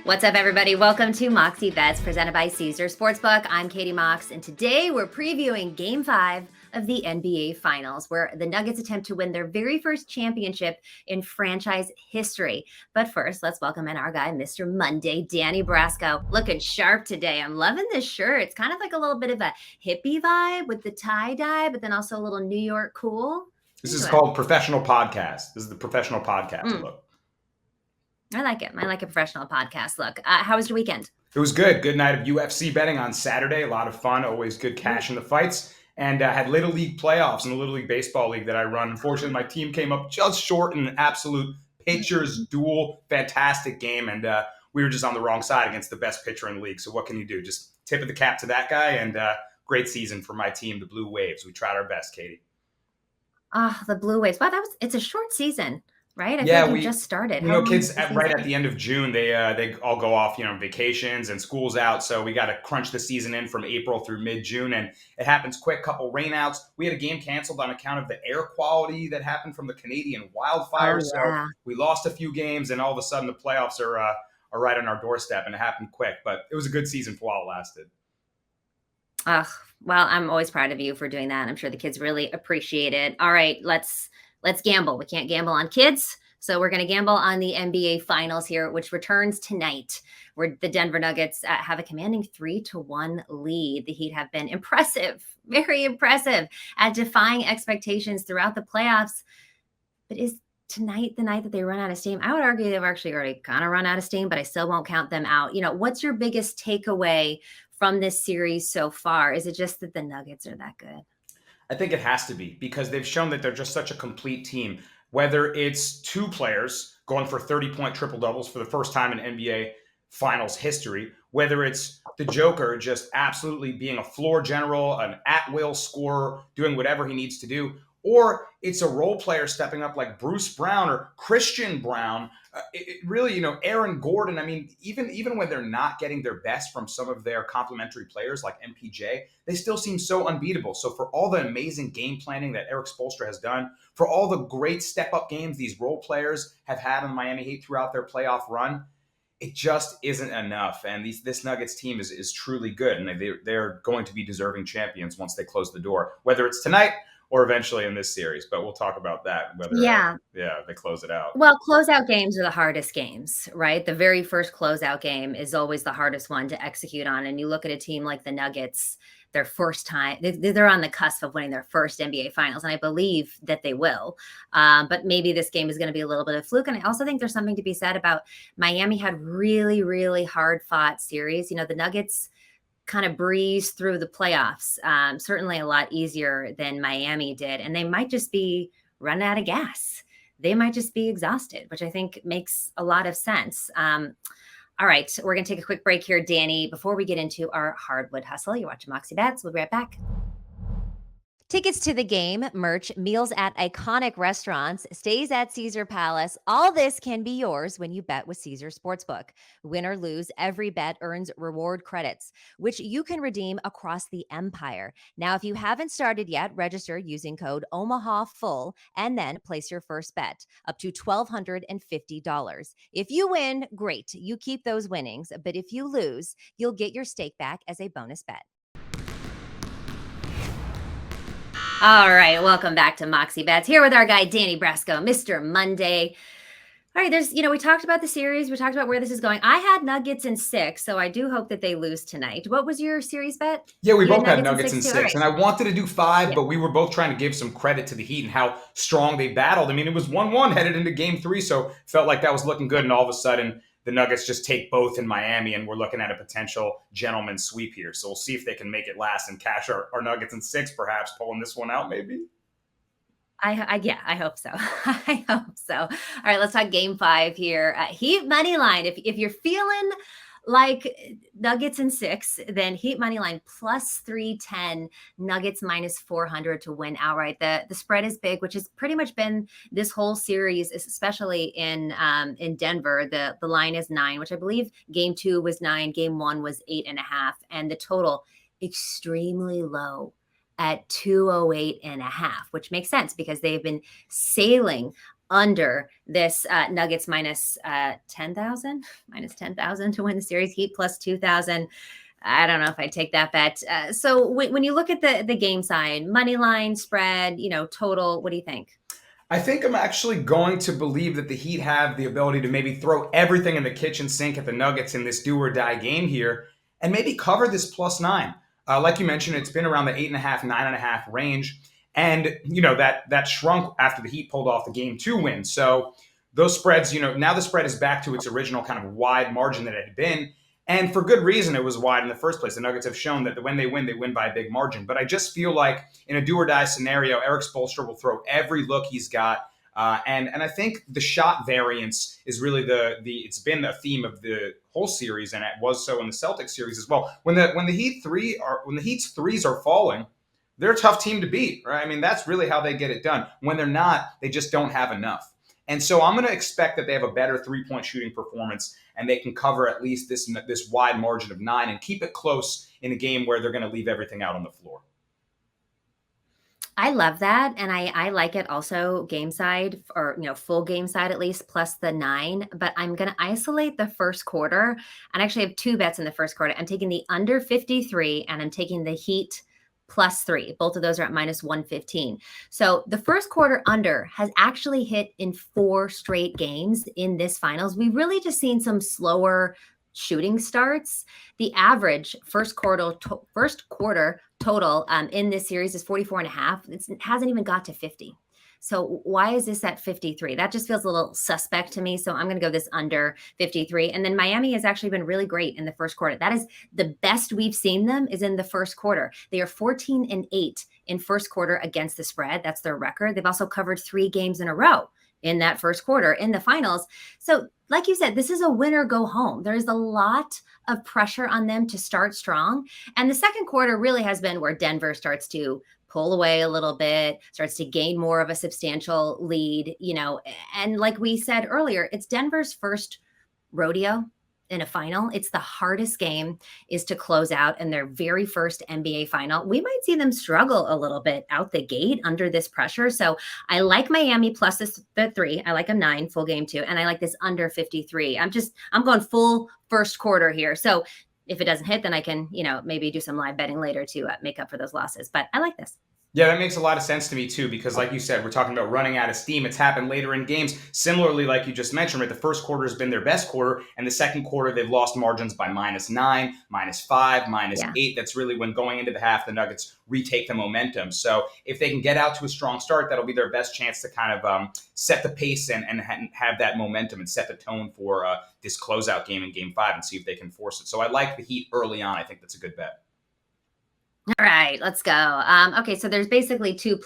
What's up, everybody? Welcome to Moxie Bets presented by Caesars Sportsbook. I'm Katie Mox, and today we're previewing Game 5 of the NBA Finals, where the Nuggets attempt to win their very first championship in franchise history. But first, let's welcome in our guy, Mr. Monday, Danny Brasco. Looking sharp today. I'm loving this shirt. It's kind of like a little bit of a hippie vibe with the tie-dye, but then also a little New York cool. This is called professional podcast. This is the professional podcast look. I like it. I like a professional podcast look. How was your weekend? It was good. Good night of UFC betting on Saturday. A lot of fun. Always good cash in the fights. And had Little League playoffs in the Little League Baseball League that I run. Unfortunately, my team came up just short in an absolute pitcher's duel. Fantastic game. And we were just on the wrong side against the best pitcher in the league. So what can you do? Just tip of the cap to that guy. And great season for my team, the Blue Waves. We tried our best, Katie. The Blue Waves. Wow, it's a short season. Right? I feel like we just started. Kids right at the end of June, they all go off, vacations and school's out. So we got to crunch the season in from April through mid-June, and it happens quick. Couple rainouts. We had a game canceled on account of the air quality that happened from the Canadian wildfires. So we lost a few games, and all of a sudden the playoffs are right on our doorstep, and it happened quick. But it was a good season for while it lasted. Well, I'm always proud of you for doing that. I'm sure the kids really appreciate it. All right, let's gamble. We can't gamble on kids. So we're going to gamble on the NBA Finals here, which returns tonight, where the Denver Nuggets have a commanding 3-1 lead. The Heat have been impressive, very impressive at defying expectations throughout the playoffs. But is tonight the night that they run out of steam? I would argue they've actually already kind of run out of steam, but I still won't count them out. What's your biggest takeaway from this series so far? Is it just that the Nuggets are that good? I think it has to be, because they've shown that they're just such a complete team. Whether it's two players going for 30-point triple-doubles for the first time in NBA Finals history, whether it's the Joker just absolutely being a floor general, an at-will scorer, doing whatever he needs to do, or it's a role player stepping up like Bruce Brown or Christian Brown. It really, Aaron Gordon. I mean, even when they're not getting their best from some of their complementary players like MPJ, they still seem so unbeatable. So for all the amazing game planning that Eric Spoelstra has done, for all the great step-up games these role players have had in the Miami Heat throughout their playoff run, it just isn't enough. And this Nuggets team is truly good, and they're going to be deserving champions once they close the door, whether it's tonight or eventually in this series. But we'll talk about that, whether they close it out. Well, closeout games are the hardest games, right? The very first closeout game is always the hardest one to execute on. And you look at a team like the Nuggets, their first time, they're on the cusp of winning their first NBA Finals, and I believe that they will. But maybe this game is going to be a little bit of fluke. And I also think there's something to be said about Miami had really, really hard-fought series. The Nuggets kind of breeze through the playoffs, certainly a lot easier than Miami did. And they might just be running out of gas. They might just be exhausted, which I think makes a lot of sense. All right, we're going to take a quick break here, Danny, before we get into our hardwood hustle. You're watching Moxie Bets. We'll be right back. Tickets to the game, merch, meals at iconic restaurants, stays at Caesar Palace. All this can be yours when you bet with Caesars Sportsbook. Win or lose, every bet earns reward credits, which you can redeem across the empire. Now, if you haven't started yet, register using code OMAHAFULL and then place your first bet up to $1,250. If you win, great. You keep those winnings. But if you lose, you'll get your stake back as a bonus bet. All right, welcome back to Moxie Bets. Here with our guy, Danny Brasco, Mr. Monday. All right, we talked about the series. We talked about where this is going. I had Nuggets in 6, so I do hope that they lose tonight. What was your series bet? Yeah, we both had Nuggets in 6. Right. And I wanted to do 5, but we were both trying to give some credit to the Heat and how strong they battled. I mean, it was 1-1 headed into Game 3, so felt like that was looking good. And all of a sudden, the Nuggets just take both in Miami, and we're looking at a potential gentleman's sweep here. So we'll see if they can make it last and cash our Nuggets in 6, perhaps pulling this one out maybe. I hope so. I hope so. All right, let's talk Game 5 here. Heat money line. If you're feeling like Nuggets in 6, then Heat money line plus 310, Nuggets minus 400 to win outright. The spread is big, which has pretty much been this whole series, especially in Denver. The line is 9, which I believe Game 2 was 9, Game 1 was 8.5, and the total extremely low at 208.5, which makes sense because they've been sailing under this Nuggets minus 10,000, minus 10,000 to win the series. Heat plus 2,000. I don't know if I take that bet. So when you look at the game side, money line, spread, total, what do you think? I think I'm actually going to believe that the Heat have the ability to maybe throw everything in the kitchen sink at the Nuggets in this do or die game here and maybe cover this +9. Like you mentioned, it's been around the 8.5, 9.5 range. And, that shrunk after the Heat pulled off the game 2 win. So those spreads, now the spread is back to its original kind of wide margin that it had been. And for good reason, it was wide in the first place. The Nuggets have shown that when they win by a big margin. But I just feel like in a do or die scenario, Eric Spoelstra will throw every look he's got. And I think the shot variance is really it's been the theme of the whole series, and it was so in the Celtics series as well. When the Heat's threes are falling, they're a tough team to beat, right? I mean, that's really how they get it done. When they're not, they just don't have enough. And so I'm going to expect that they have a better three-point shooting performance, and they can cover at least this wide margin of 9 and keep it close in a game where they're going to leave everything out on the floor. I love that. And I like it also game side or, full game side at least plus the 9. But I'm going to isolate the first quarter and actually have 2 bets in the first quarter. I'm taking the under 53 and I'm taking the Heat +3. Both of those are at -115. So the first quarter under has actually hit in 4 straight games in this finals. We've really just seen some slower shooting starts. The average first quarter total in this series is 44.5. It hasn't even got to 50. So why is this at 53? That just feels a little suspect to me. So I'm going to go this under 53. And then Miami has actually been really great in the first quarter. That is the best we've seen them is in the first quarter. They are 14-8 in first quarter against the spread. That's their record. They've also covered 3 games in a row in that first quarter in the finals. So like you said, this is a win or go home. There's a lot of pressure on them to start strong. And the second quarter really has been where Denver starts to pull away a little bit, starts to gain more of a substantial lead, and like we said earlier, it's Denver's first rodeo in a final. It's the hardest game is to close out in their very first NBA final. We might see them struggle a little bit out the gate under this pressure. So I like Miami plus the 3. I like a 9 full game too. And I like this under 53. I'm going full first quarter here. So if it doesn't hit, then I can, maybe do some live betting later to make up for those losses. But I like this. Yeah, that makes a lot of sense to me too, because like you said, we're talking about running out of steam. It's happened later in games. Similarly, like you just mentioned, right, the first quarter has been their best quarter, and the second quarter they've lost margins by -9, -5, -8. That's really when going into the half, the Nuggets retake the momentum. So if they can get out to a strong start, that'll be their best chance to kind of set the pace and have that momentum and set the tone for this closeout game in Game 5 and see if they can force it. So I like the Heat early on. I think that's a good bet. All right, let's go. Okay, so there's basically 2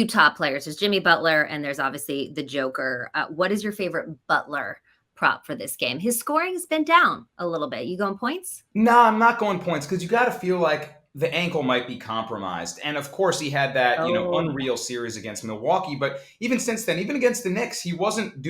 top players. There's Jimmy Butler, and there's obviously the Joker. What is your favorite Butler prop for this game? His scoring has been down a little bit. You going points? No, I'm not going points because you got to feel like the ankle might be compromised. And of course, he had that unreal series against Milwaukee. But even since then, even against the Knicks, he wasn't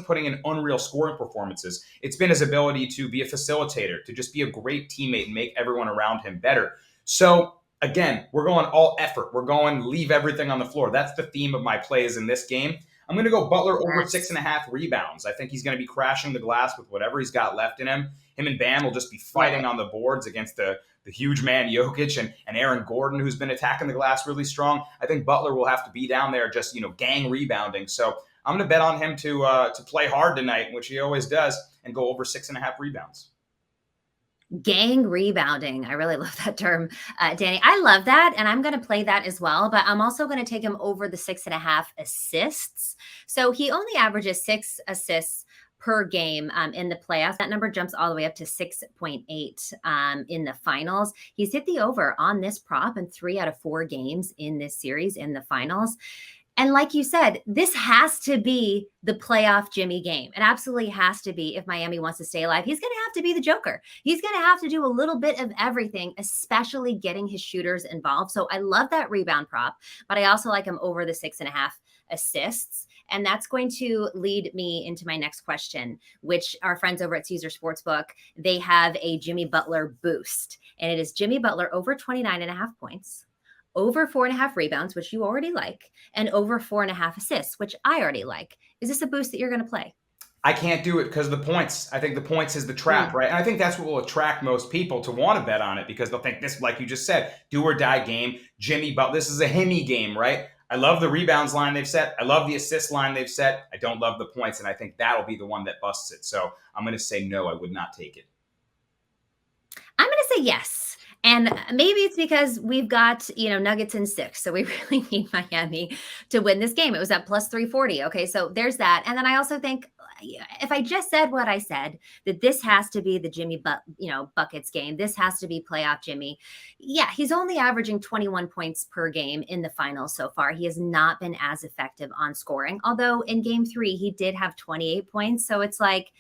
putting in unreal scoring performances. It's been his ability to be a facilitator, to just be a great teammate and make everyone around him better. So again, we're going all effort. We're going leave everything on the floor. That's the theme of my plays in this game. I'm going to go Butler over 6.5 rebounds. I think he's going to be crashing the glass with whatever he's got left in him. Him and Bam will just be fighting on the boards against the huge man Jokic and Aaron Gordon, who's been attacking the glass really strong. I think Butler will have to be down there just, gang rebounding. So I'm going to bet on him to play hard tonight, which he always does, and go over 6.5 rebounds. Gang rebounding. I really love that term, Danny. I love that. And I'm going to play that as well, but I'm also going to take him over the 6.5 assists. So he only averages 6 assists per game in the playoffs. That number jumps all the way up to 6.8 in the finals. He's hit the over on this prop in 3 out of 4 games in this series in the finals. And like you said, this has to be the playoff Jimmy game. It absolutely has to be if Miami wants to stay alive. He's going to have to be the Joker. He's going to have to do a little bit of everything, especially getting his shooters involved. So I love that rebound prop, but I also like him over the 6.5 assists. And that's going to lead me into my next question, which our friends over at Caesars Sportsbook, they have a Jimmy Butler boost. And it is Jimmy Butler over 29.5 points, over 4.5 rebounds, which you already like, and over 4.5 assists, which I already like. Is this a boost that you're going to play? I can't do it because of the points. I think the points is the trap, Mm. right? And I think that's what will attract most people to want to bet on it because they'll think this, like you just said, do or die game. Jimmy Butler, this is a Hemi game, right? I love the rebounds line they've set. I love the assist line they've set. I don't love the points, and I think that'll be the one that busts it. So I'm going to say no, I would not take it. I'm going to say yes. And maybe it's because we've got, Nuggets in 6. So we really need Miami to win this game. It was at plus 340. Okay. So there's that. And then I also think if I just said what I said, that this has to be the Jimmy, buckets game. This has to be playoff Jimmy. Yeah. He's only averaging 21 points per game in the finals so far. He has not been as effective on scoring. Although in game 3, he did have 28 points. So it's like,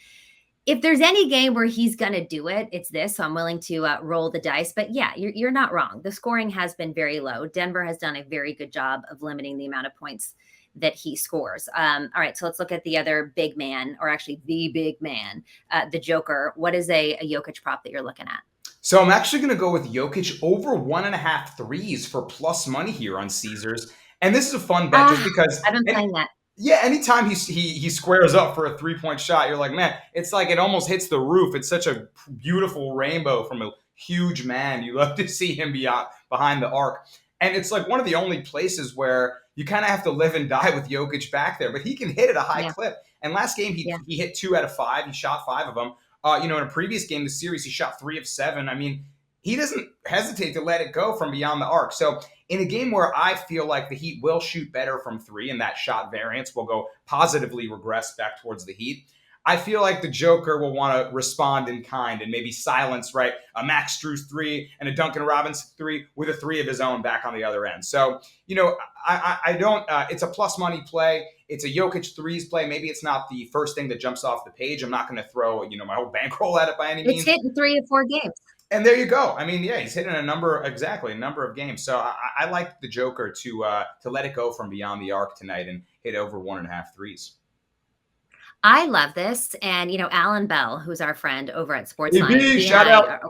if there's any game where he's going to do it, it's this. So I'm willing to roll the dice. But yeah, you're not wrong. The scoring has been very low. Denver has done a very good job of limiting the amount of points that he scores. All right, so let's look at the other big man, or actually the big man, the Joker. What is a Jokic prop that you're looking at? So I'm actually going to go with Jokic over 1.5 threes for plus money here on Caesars. And this is a fun bet just because I've been playing that. Yeah, anytime he squares up for a 3-point shot, you're like, man, it's like it almost hits the roof. It's such a beautiful rainbow from a huge man. You love to see him behind the arc. And it's like one of the only places where you kind of have to live and die with Jokic back there. But he can hit at a high clip. And last game, he hit 2 out of 5. He shot 5 of them. In a previous game, the series, he shot 3 of 7. I mean, he doesn't hesitate to let it go from beyond the arc. So in a game where I feel like the Heat will shoot better from 3 and that shot variance will go positively regress back towards the Heat, I feel like the Joker will want to respond in kind and maybe silence, right, a Max Strus 3 and a Duncan Robinson 3 with a 3 of his own back on the other end. So, I don't it's a plus money play. It's a Jokic threes play. Maybe it's not the first thing that jumps off the page. I'm not going to throw, my whole bankroll at it by any means. It's hit in 3 or 4 games. And there you go. I mean, yeah, he's hitting a number of games. So I like the Joker to let it go from beyond the arc tonight and hit over 1.5 threes. I love this. And, Alan Bell, who's our friend over at Sportsline. Shout out.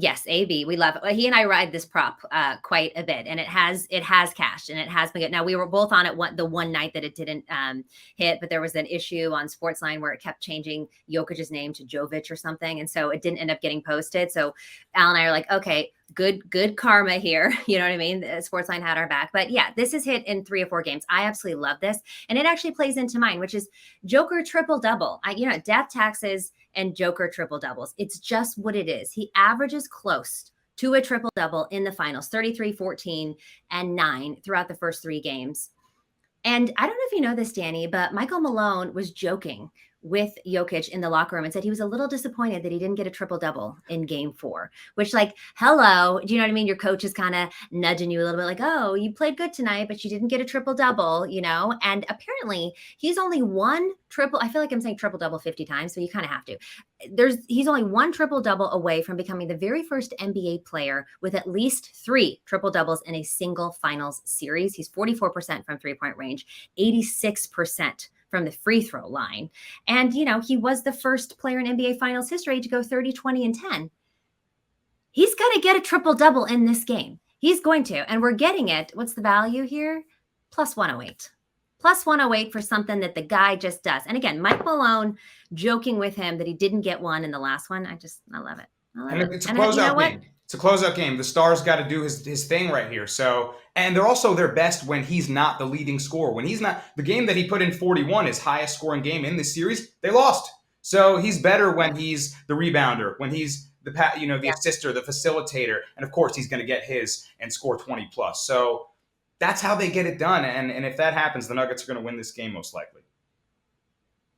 Yes, AB, we love it. He and I ride this prop quite a bit, and it has cashed, and it has been good. Now we were both on it the one night that it didn't hit, but there was an issue on Sportsline where it kept changing Jokic's name to Jovic or something, and so it didn't end up getting posted. So Al and I are like, okay, good karma here. You know what I mean? Sportsline had our back, but yeah, this is hit in 3 or 4 games. I absolutely love this, and it actually plays into mine, which is Joker triple double. Death taxes and Joker triple doubles. It's just what it is. He averages close to a triple double in the finals, 33, 14, and 9 throughout the first 3 games. And I don't know if you know this, Danny, but Michael Malone was joking with Jokic in the locker room and said he was a little disappointed that he didn't get a triple double in game 4, which hello, do you know what I mean? Your coach is kind of nudging you a little bit like, oh, you played good tonight, but you didn't get a triple double, and apparently he's only one triple. I feel like I'm saying triple double 50 times. So you kind of have to, he's only one triple double away from becoming the very first NBA player with at least 3 triple doubles in a single finals series. He's 44% from 3-point range, 86% from the free throw line. And, he was the first player in NBA finals history to go 30, 20, and 10. He's going to get a triple double in this game. He's going to, and we're getting it. What's the value here? Plus 108. Plus 108 for something that the guy just does. And again, Mike Malone joking with him that he didn't get one in the last one. I love it. It's a closeout game. It's a closeout game. The Stars got to do his thing right here. So, and they're also their best when he's not the leading scorer. When he's not, the game that he put in 41, his highest scoring game in this series, they lost. So he's better when he's the rebounder, when he's the assister, the facilitator, and of course he's going to get his and score 20 plus. So that's how they get it done. And if that happens, the Nuggets are going to win this game most likely.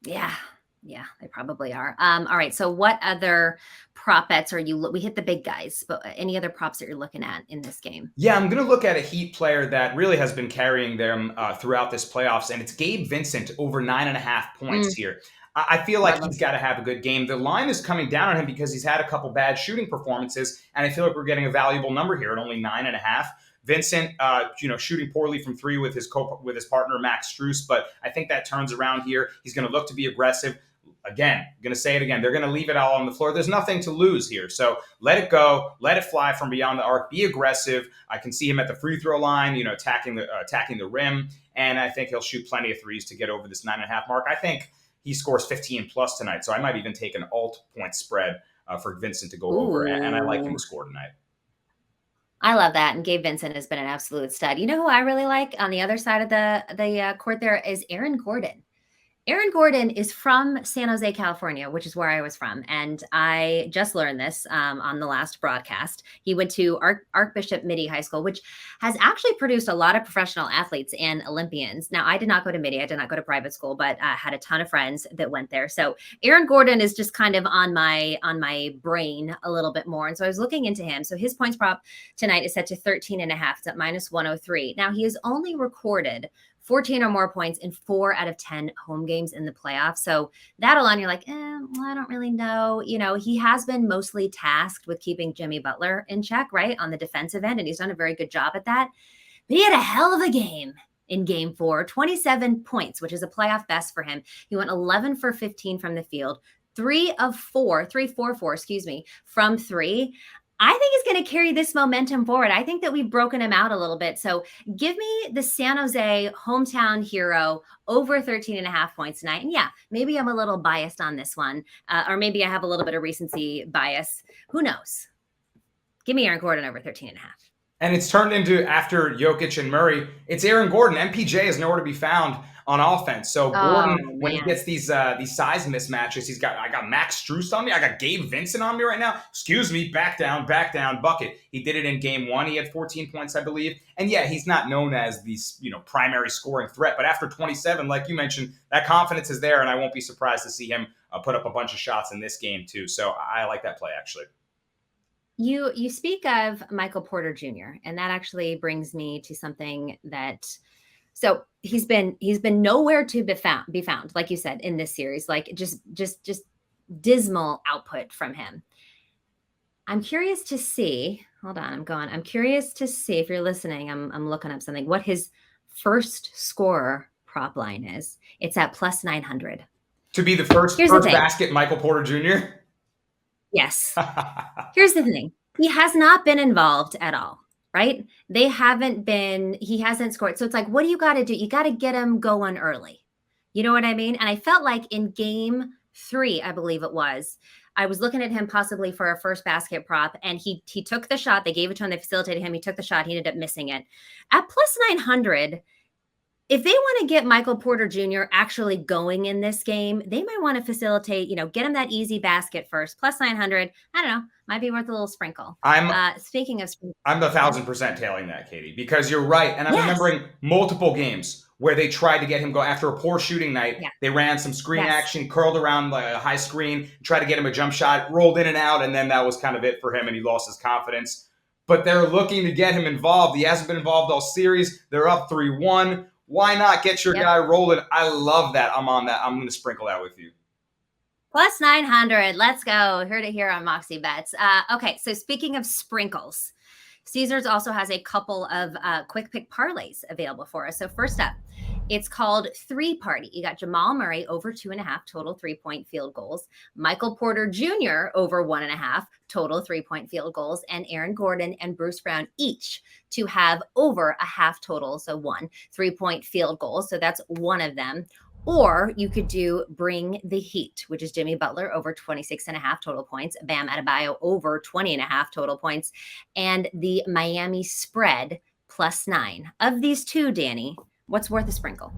Yeah, they probably are. All right. So what other prop bets we hit the big guys, but any other props that you're looking at in this game? Yeah, I'm going to look at a Heat player that really has been carrying them throughout this playoffs, and it's Gabe Vincent over 9.5 points here. I feel like he's got to have a good game. The line is coming down on him because he's had a couple bad shooting performances, and I feel like we're getting a valuable number here at only 9.5. Vincent, shooting poorly from 3 with his partner Max Strus, but I think that turns around here. He's going to look to be aggressive. Again, I'm going to say it again. They're going to leave it all on the floor. There's nothing to lose here. So let it go. Let it fly from beyond the arc. Be aggressive. I can see him at the free throw line, attacking the rim. And I think he'll shoot plenty of threes to get over this 9.5 mark. I think he scores 15 plus tonight. So I might even take an alt point spread for Vincent to go over. And I like him to score tonight. I love that. And Gabe Vincent has been an absolute stud. You know who I really like on the other side of the court there is Aaron Gordon. Aaron Gordon is from San Jose, California, which is where I was from. And I just learned this on the last broadcast. He went to Archbishop Midi High School, which has actually produced a lot of professional athletes and Olympians. Now, I did not go to Midi. I did not go to private school, but I had a ton of friends that went there. So Aaron Gordon is just kind of on my brain a little bit more. And so I was looking into him. So his points prop tonight is set to 13.5. It's at -103. Now, he has only recorded 14 or more points in 4 out of 10 home games in the playoffs. So that alone, you're like, I don't really know. He has been mostly tasked with keeping Jimmy Butler in check, right, on the defensive end, and he's done a very good job at that. But he had a hell of a game in game 4, 27 points, which is a playoff best for him. He went 11 for 15 from the field, 3 for 4, from 3. I think he's going to carry this momentum forward. I think that we've broken him out a little bit. So give me the San Jose hometown hero over 13.5 points tonight. And yeah, maybe I'm a little biased on this one. Or maybe I have a little bit of recency bias. Who knows? Give me Aaron Gordon over 13.5. And it's turned into, after Jokic and Murray, it's Aaron Gordon. MPJ is nowhere to be found on offense. So Gordon, when he gets these size mismatches, I got Max Strus on me. I got Gabe Vincent on me right now. Excuse me, back down, bucket. He did it in game 1. He had 14 points, I believe. And yeah, he's not known as the primary scoring threat. But after 27, like you mentioned, that confidence is there, and I won't be surprised to see him put up a bunch of shots in this game too. So I like that play, actually. You speak of Michael Porter Jr., and that actually brings me to something that. So he's been nowhere to be found, like you said, in this series, like just dismal output from him. I'm curious to see. Hold on, I'm curious to see, if you're listening. I'm looking up something. What his first scorer prop line is. It's at +900 to be the first basket. Michael Porter Jr. Yes. Here's the thing. He has not been involved at all, right? He hasn't scored. So it's like, what do you got to do? You got to get him going early. You know what I mean? And I felt like in game 3, I believe it was, I was looking at him possibly for a first basket prop, and he took the shot. They gave it to him. They facilitated him. He took the shot. He ended up missing it. At +900, if they want to get Michael Porter Jr. actually going in this game, they might want to facilitate, get him that easy basket first. +900, I don't know, might be worth a little sprinkle. Speaking of sprinkle, I'm 1,000% tailing that, Katie, because you're right. And I'm remembering multiple games where they tried to get him go after a poor shooting night. Yeah. They ran some screen action, curled around a high screen, tried to get him a jump shot, rolled in and out, and then that was kind of it for him, and he lost his confidence. But they're looking to get him involved. He hasn't been involved all series. They're up 3-1. Why not get your guy rolling? I love that. I'm on that. I'm going to sprinkle that with you. +900. Let's go. Heard it here on Moxie Bets. Okay, so speaking of sprinkles, Caesars also has a couple of quick pick parlays available for us. So first up, it's called 3 Party. You got Jamal Murray over 2.5 total 3-point field goals, Michael Porter Jr. over 1.5 total 3-point field goals, and Aaron Gordon and Bruce Brown each to have over a half total, so 1 3-point field goal. So that's one of them. Or you could do Bring the Heat, which is Jimmy Butler over 26.5 total points, Bam Adebayo over 20.5 total points, and the Miami spread +9. Of these two, Danny, what's worth a sprinkle?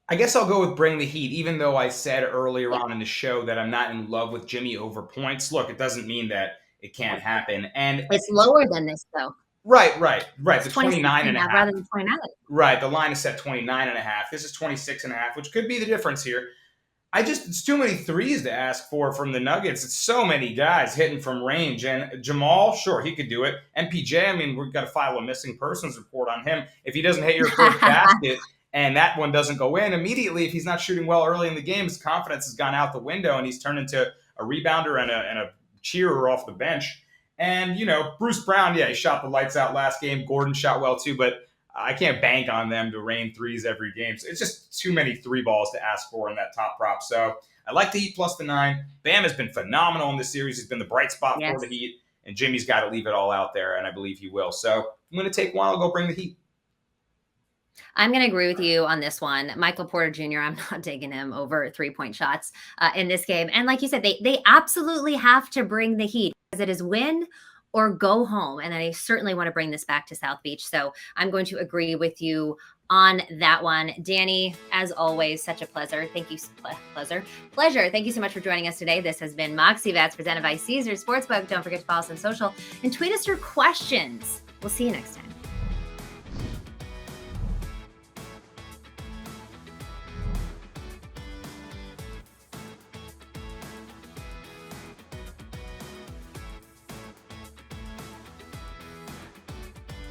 I guess I'll go with Bring the Heat, even though I said earlier on in the show that I'm not in love with Jimmy over points. Look, it doesn't mean that it can't happen. And it's lower than this, though. Right. The 29.5 rather than 29. Right. The line is set 29.5. This is 26.5, which could be the difference here. It's too many threes to ask for from the Nuggets. It's so many guys hitting from range. And Jamal, sure, he could do it. MPJ, I mean, we've got to file a missing persons report on him. If he doesn't hit your first basket and that one doesn't go in immediately, if he's not shooting well early in the game, his confidence has gone out the window and he's turned into a rebounder and a cheerer off the bench. And, Bruce Brown, he shot the lights out last game. Gordon shot well too, but I can't bank on them to rain threes every game. So it's just too many 3 balls to ask for in that top prop. So I like the Heat plus the 9. Bam has been phenomenal in this series. He's been the bright spot Yes. for the Heat. And Jimmy's got to leave it all out there, and I believe he will. So I'm going to take one. I'll go bring the Heat. I'm going to agree with you on this one. Michael Porter Jr., I'm not taking him over 3-point shots in this game. And like you said, they absolutely have to bring the Heat, because it is win or go home. And I certainly want to bring this back to South Beach. So I'm going to agree with you on that one. Danny, as always, such a pleasure. Thank you. Pleasure. Thank you so much for joining us today. This has been Moxie Vets presented by Caesars Sportsbook. Don't forget to follow us on social and tweet us your questions. We'll see you next time.